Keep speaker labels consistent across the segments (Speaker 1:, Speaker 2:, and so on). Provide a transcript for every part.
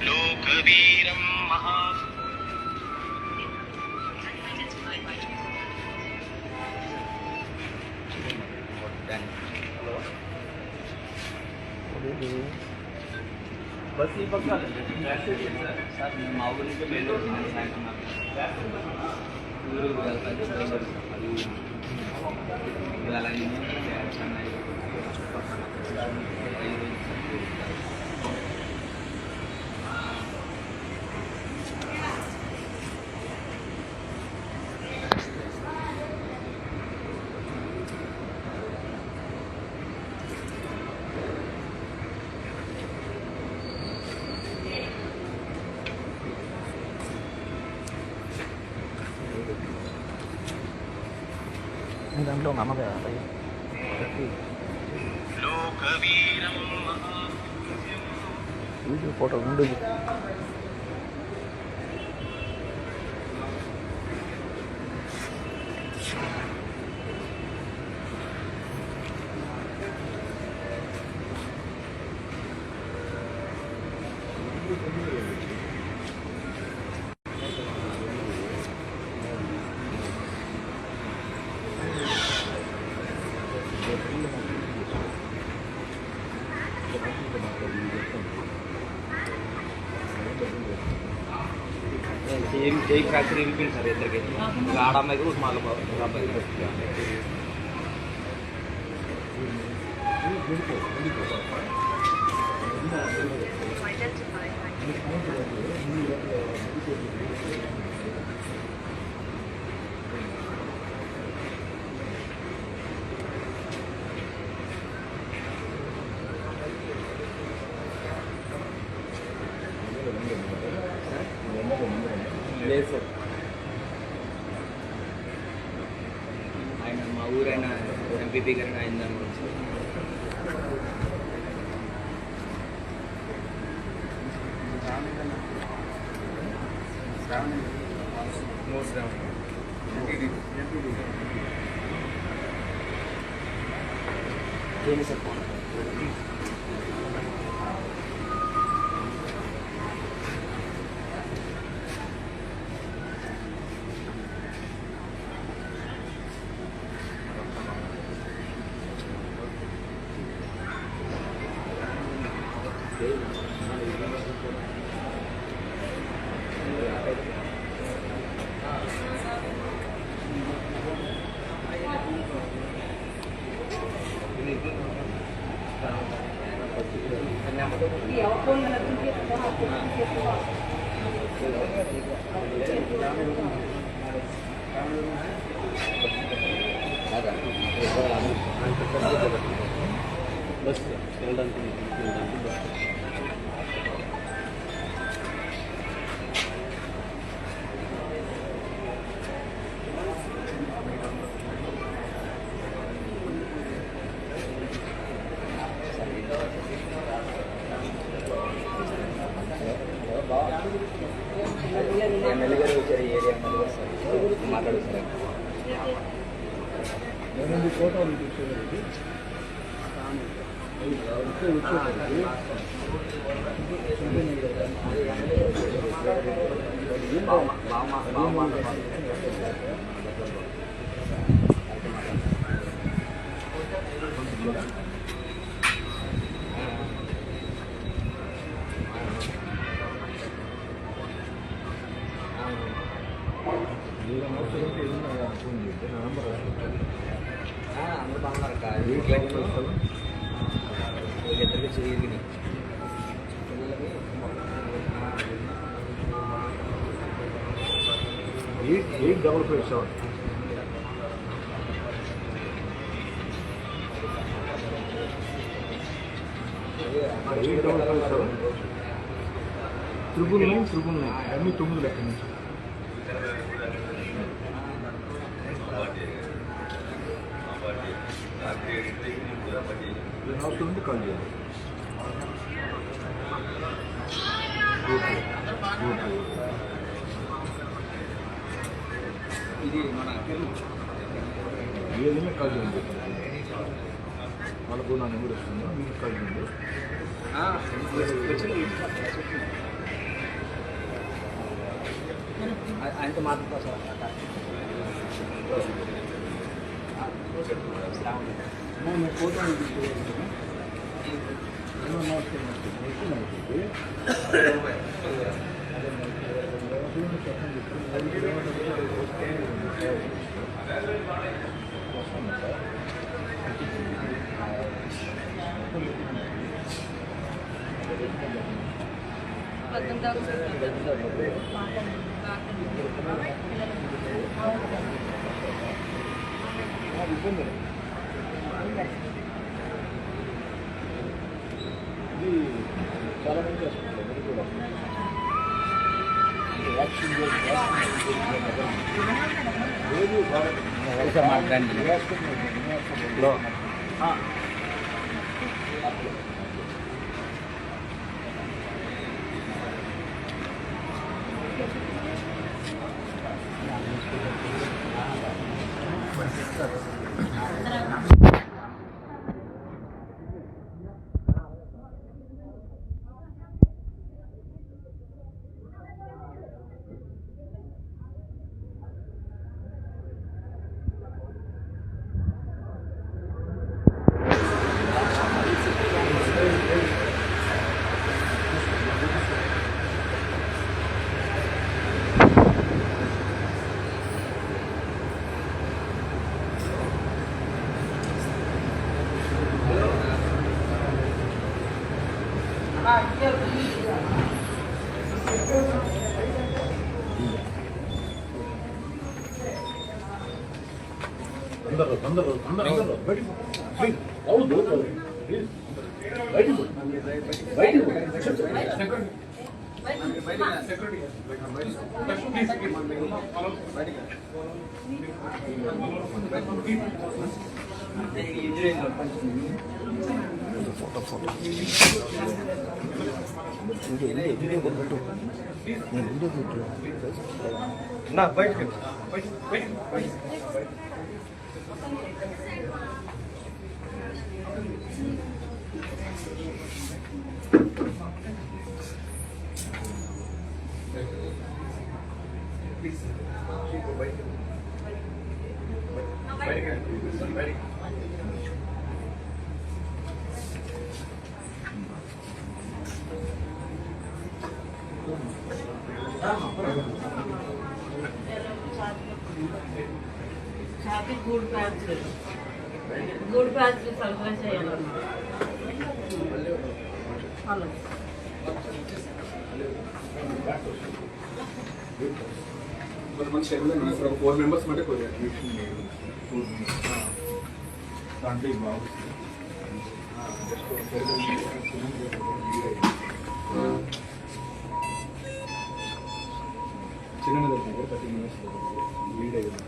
Speaker 1: लोकवीरं महा बस ये पक्का सर माऊली के मेले
Speaker 2: దాంట్లో అమ్మ వీడియో ఫోటో ఉండు
Speaker 1: एक रात्री रिपीट सर इधर के गाड़ा में उस मालूम లేదు సార్ ఆయన మా ఊరైన ఎంపీపీ గారిని ఆయన దాని గురించి ఏమి సార్ बस ఎమ్మెల్యే గారు వచ్చారు ఏరియా ఎమ్మెల్యే సార్ మాట్లాడుతున్నారు ఫోటోలు తీసుకెళ్ళి అందరూ బాగున్నారు అక్క ఇద్దరికి చేయాలి
Speaker 3: 877. 877 999 అన్ని 9 లెక్క నుంచి అవసరం ఉంటే కాల్ చేయాలి. ఓకే ఓకే
Speaker 1: ఇది మన
Speaker 3: ఏదైనా కాల్ చేయండి. వాళ్ళకు నా నెంబర్ వస్తుంది, మీకు కాల్ చేయండి.
Speaker 1: ఆయనతో మాట్లాడుతా సార్. నేను ఫోటో
Speaker 3: ఇది చాలా మంది చేసుకుంటారు. మీరు కూడా వ్యాక్సిన్ లేదు అందరూ బయటికి అవును బయటికి
Speaker 2: ఫోటో ఫోటో వీడియో కొట్టు. నేను వీడియో కొట్టు.
Speaker 3: నా బయటికి
Speaker 4: గుడ్ బ్యాచ్ సర్ప్రైజ్ చేయాలి.
Speaker 3: కొంతమంది 4 మెంబర్స్ మధ్య కొద్దిగా దాంట్లో బాగుంది. చిన్న దగ్గర 30 మినిట్స్ లీడ్ అయ్యింది.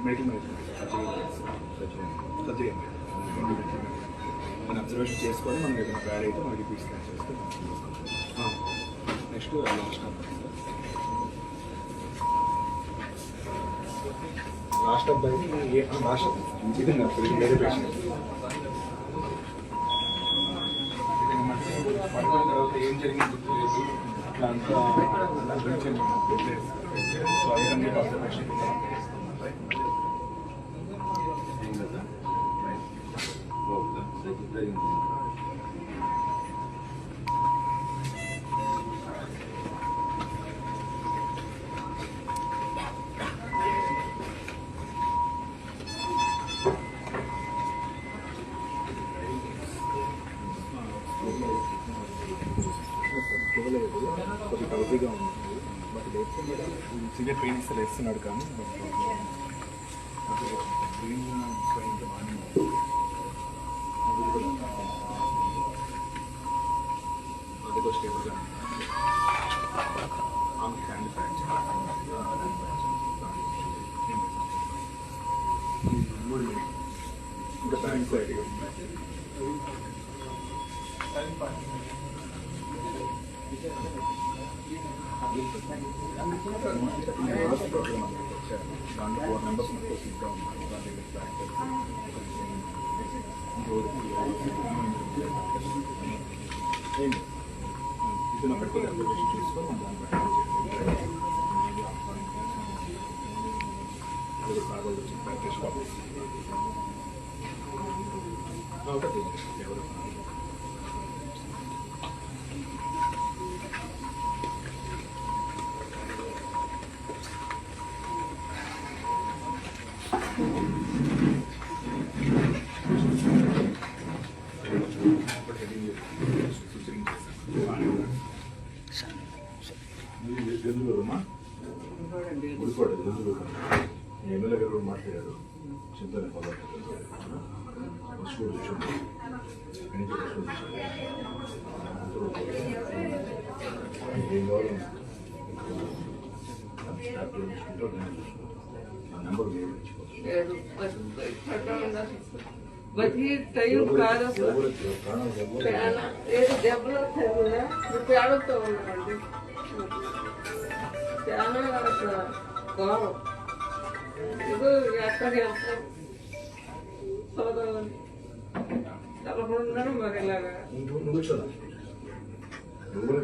Speaker 3: మెడికల్ సర్జరీ మన అబ్జర్వేషన్ చేసుకొని మనం ఏదైనా బ్యాడ్ అయితే మనకి రిపీట్ స్కాన్ చేస్తే నెక్స్ట్ లాస్ట్ అబ్బాయి లాస్ట్ విధంగా వేరే పేషెంట్ పడుకున్న తర్వాత ఏం జరిగింది అట్లా అంతా సో అదే అబ్జర్వేషన్ హెవీగా ఉంది. బట్ సిగరెట్ పెయిన్ ఇస్తే వేస్తున్నాడు కానీ గ్రీన్ ఇంకా బాగానే ఉంది. అది కూడా స్టేబుల్గా హ్యాండ్ ఫ్రాక్చర్ ఇంకా బ్యాక్ సైడ్ దాంట్లో 4 మెంబర్స్ మనకు సీట్గా ఉన్నారు. దాని దగ్గర ఫ్రాక్చర్ ఇది నా పెట్టుకుని అప్లికేషన్ చూసుకొని మనం దాన్ని కాగలు వచ్చి ప్రాక్టీస్ ఒకటి ఎవరు ఎందుకుమా గుడికోట ఎందుకు ఎమ్మెల్యే గారు మాట్లాడారు చింతనే బస్సు కూడా చూసాను ఏం కావాలి నెంబర్
Speaker 4: బతికి టైం కాదు అసలు ఏదో దెబ్బలు వస్తాయి కూడా పేడతో ఉన్నామండి. చాలా గౌరవం ఇది ఎక్కడ వెళ్తాం చదవాలి తప్పకుండా మరి ఇలాగా అందరూ కూడా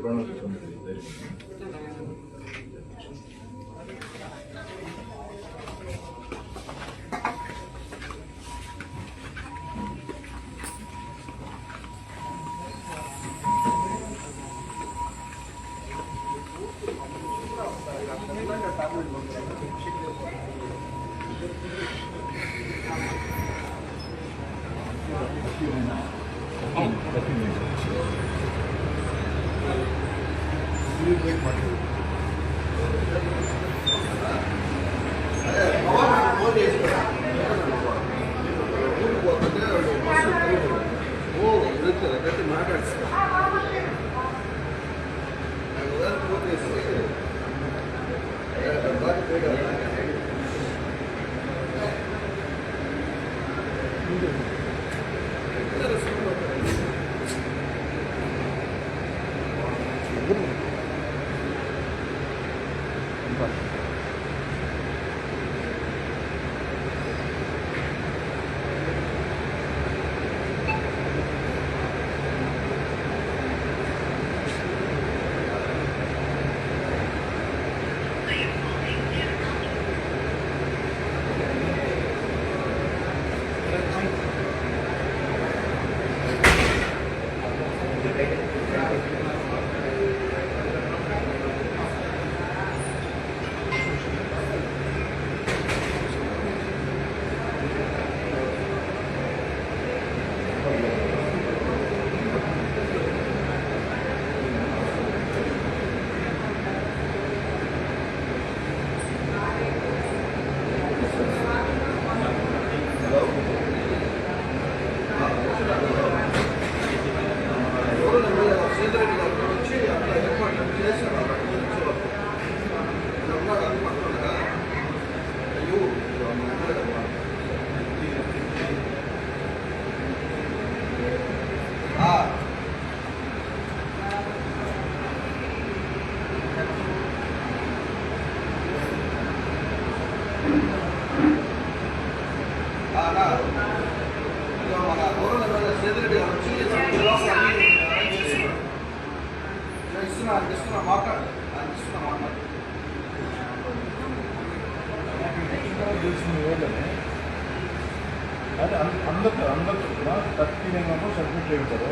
Speaker 4: 13 మెంబర్స్ సబ్మిట్ చేయించారు.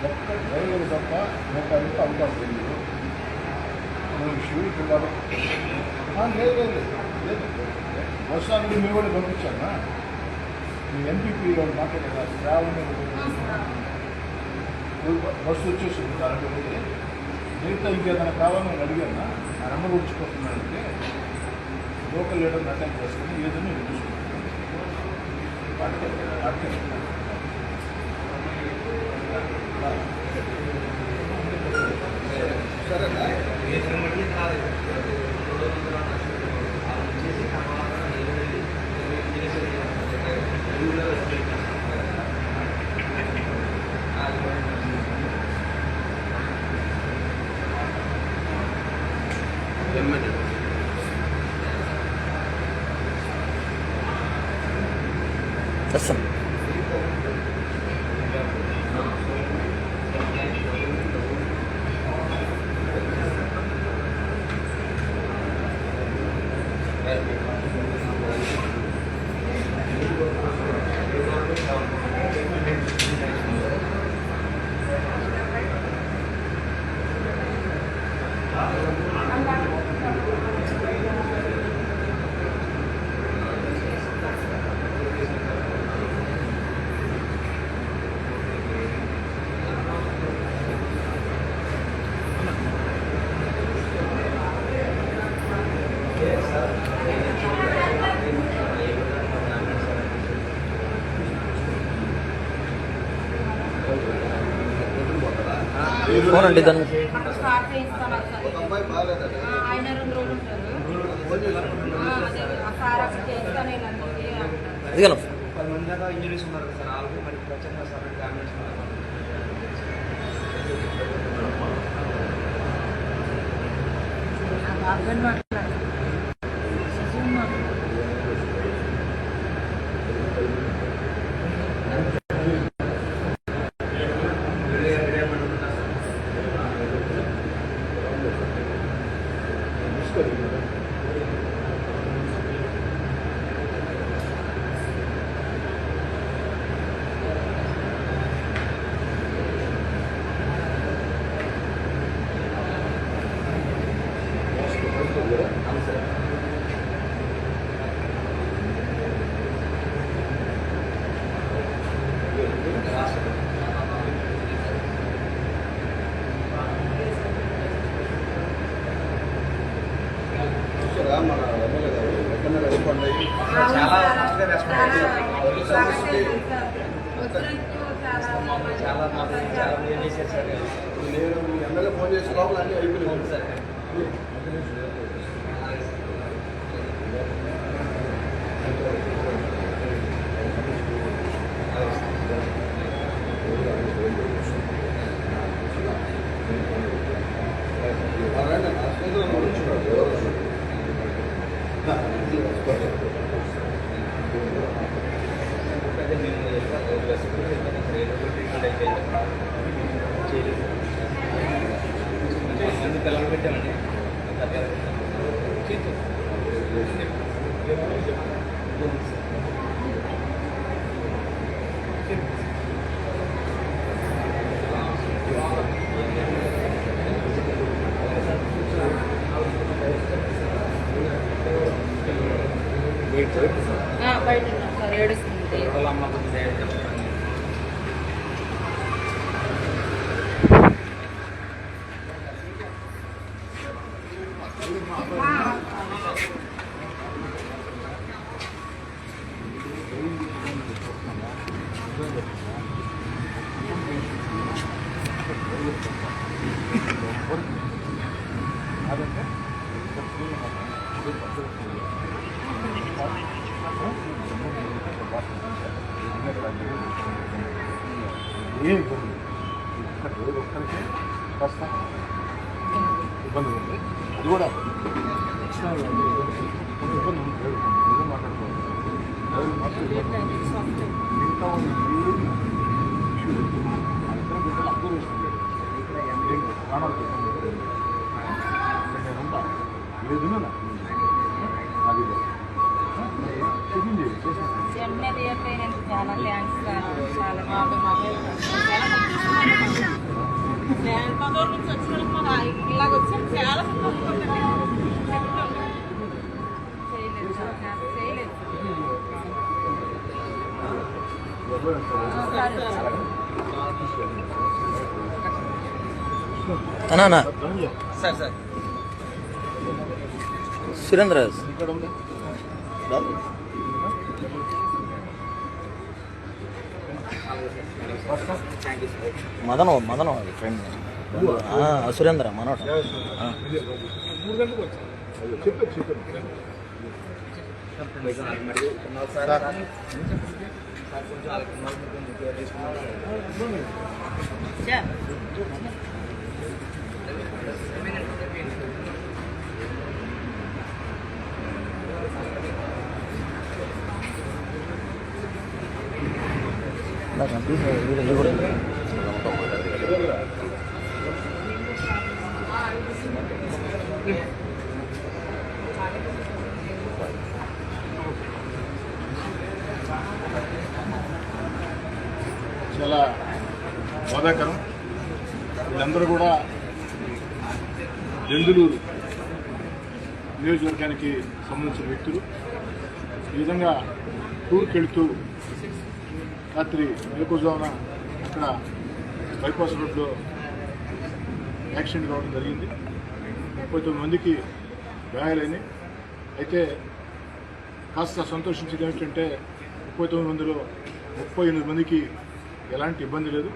Speaker 4: ఒక్క డ్రైవర్ తప్ప మెకానిక్ అంతా తెలియదు. షూట్ లేదు బస్సు అనేది మేము కూడా పంపించాను. మీ ఎంపీపీ మాట్లాడారు ట్రావెల్ బస్సు వచ్చేసింది కరెంట్ మిగతా ఇంకేదైనా కావాలని నేను అడిగాను ఆ రమ్మ గుర్చుకుంటున్నానంటే లోకల్ లీడర్ని అటెండ్ చేసుకుని ఏదైనా నేను చూసుకుంటాను.
Speaker 2: చేస్తాం. అవునండి దాన్ని
Speaker 5: స్టార్ట్ చేయిస్తాను ఆయన 2 రోజులు ఉంటారు. సార్ అక్కడ చేస్తాను ఇలాంటివి అంటారు.
Speaker 2: ఇదిగో
Speaker 1: 10 మంది దాకా ఇంజరీస్ ఉన్నారు సార్. ఆల్రెడీ మరి ప్రత్యేకంగా సార్ డ్యామేజ్
Speaker 4: మన ఎమ్మెల్యే గారు ఎక్కడ వెళ్ళిపోండి.
Speaker 1: చాలా ఫాస్ట్గా రెస్పాన్స్ చాలా ఏం చేశారు సార్.
Speaker 4: నేను ఎమ్మెల్యే ఫోన్ చేసి లోపల అన్నీ అయిపోయింది
Speaker 1: సార్. పిల్లలు పెట్టామండి.
Speaker 5: బయట ఉన్నాం సార్. ఏడుస్తుంది
Speaker 1: వాళ్ళ అమ్మ కొద్దిగా
Speaker 4: ఏం ఇబ్బంది ఇక్కడ రోజు ఒక్కరికే కాస్త ఇబ్బంది ఉంది. అది కూడా ఎక్స్ట్రా ఇబ్బంది ఉంది. ఏదో మాట్లాడుకోవాలి. మిగతా బిడ్డలు అందరూ వేసుకుంటారు. ప్రాణాలకు ఇబ్బంది నేను ఉంటా ఏదైనా నాకు అది
Speaker 5: చాలా థ్యాంక్స్ సార్. చాలా నుంచి వచ్చిన ఇలాగ వచ్చాను. చాలా చేయలేదు సార్. చేయలేదు
Speaker 4: ఎవరు
Speaker 2: అన్నా
Speaker 4: ధనంజయ
Speaker 1: సార్ సార్
Speaker 2: సురేంద్ర
Speaker 4: ఇక్కడ ఉంది
Speaker 1: థ్యాంక్ యూ సార్.
Speaker 2: మదనం ఫ్రెండ్ సురేంద్ర మనోట
Speaker 4: చెప్పారు
Speaker 1: కొంచెం ఆగమడి. సార్ సార్ కొంచెం
Speaker 4: చాలా బాధాకరం. వీళ్ళందరూ కూడా దెందులూరు నియోజకవర్గానికి సంబంధించిన వ్యక్తులు. ఈ విధంగా టూర్కి వెళుతూ రాత్రి వేకువజామున అక్కడ బైపాస్ రోడ్లో యాక్సిడెంట్ కావడం జరిగింది. 39 మందికి గాయాలైనవి. అయితే కాస్త సంతోషించేది ఏమిటంటే 39 మందిలో 38 మందికి ఎలాంటి ఇబ్బంది లేదు.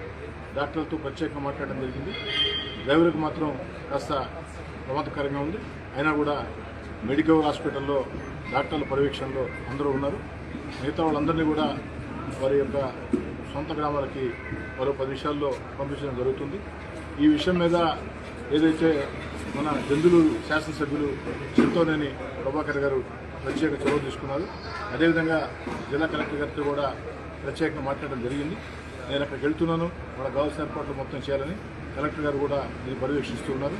Speaker 4: డాక్టర్లతో ప్రత్యేకంగా మాట్లాడడం జరిగింది. డ్రైవర్కి మాత్రం కాస్త ప్రమాదకరంగా ఉంది. అయినా కూడా మెడికల్ హాస్పిటల్లో డాక్టర్ల పర్యవేక్షణలో అందరూ ఉన్నారు. మిగతా వాళ్ళందరినీ కూడా వారి యొక్క సొంత గ్రామాలకి మరో 10 నిమిషాల్లో పంపించడం జరుగుతుంది. ఈ విషయం మీద ఏదైతే మన దెందులూరు శాసనసభ్యులు చింతోనేని ప్రభాకర్ గారు ప్రత్యేక చొరవ తీసుకున్నారు, అదేవిధంగా జిల్లా కలెక్టర్ గారితో కూడా ప్రత్యేకంగా మాట్లాడడం జరిగింది. నేను అక్కడికి వెళ్తున్నాను, వాళ్ళకి కావాల్సిన ఏర్పాట్లు మొత్తం చేయాలని కలెక్టర్ గారు కూడా ఇది పర్యవేక్షిస్తున్నారు.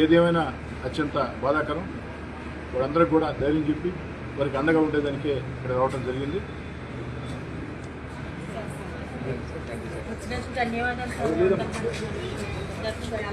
Speaker 4: ఏదేమైనా అత్యంత బాధాకరం. వాళ్ళందరికీ కూడా ధైర్యం చెప్పి వారికి అండగా ఉండేదానికే ఇక్కడ రావడం జరిగింది.
Speaker 5: వచ్చినందుకు ధన్యవాదాలు సార్. సరే.